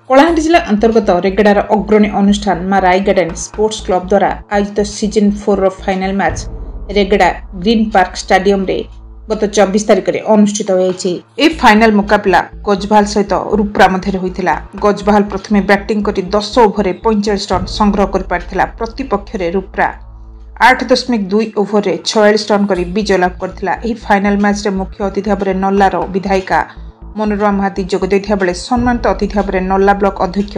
कलाहांडी जिला अंतर्गत रेगड़ार अग्रणी अनुष्ठान मां राय गार्डन स्पोर्ट्स क्लब द्वारा आयोजित season 4 final match Regada Green Park Stadium रे गत 24 तारिख में अनुष्ठित होइछि। ए फाइनल मुकाबला गजबाल सहित रूपरा मध्य होइथिला। गजबाल प्रथमे बैटिंग करी 10 ओवर 45 रन संग्रह कर पारथिला। प्रतिपक्ष रे रूपरा 8.2 ओवर 46 रन करी विजय लाभ करथिला। एही फाइनल मैच रे मुख्य अतिथि भाव नल्लार विधायिका मनोरमा महाती जोग देथिया बेले सम्मानित अतिथि भाव नल्ला ब्लॉक अध्यक्ष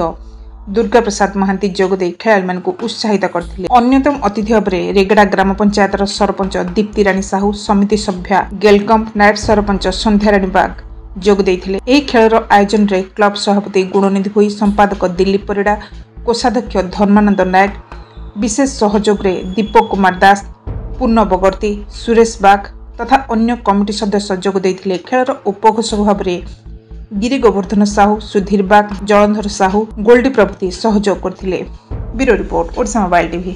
दुर्गा प्रसाद महाती जोगदे खेलाड़ी मान उत्साहित करथिले। अन्यतम अतिथि भाव रेगड़ा ग्राम पंचायत सरपंच दीप्ति रानी साहू, समिति सभ्या गेलकम, नायब सरपंच संध्या रानी बाग जोग देथिले। एही खेलर आयोजन रे क्लब सभापति गुणनिधि भोई, संपादक दिलीप परिड़ा, कोषाध्यक्ष धर्मानंद नायक, विशेष सहयोग रे दीपक कुमार दास, पूर्ण बगर्ती, सुरेश बाग तथा अन्य कमिटी सदस्य जोग देथिले। खेलर उपघोषक भाव गिरी गोवर्धन साहू, सुधीर बाग, जलंधर साहू, गोल्डी प्रभृति सहयोग करथिले। Bureau report Odisha mobile TV.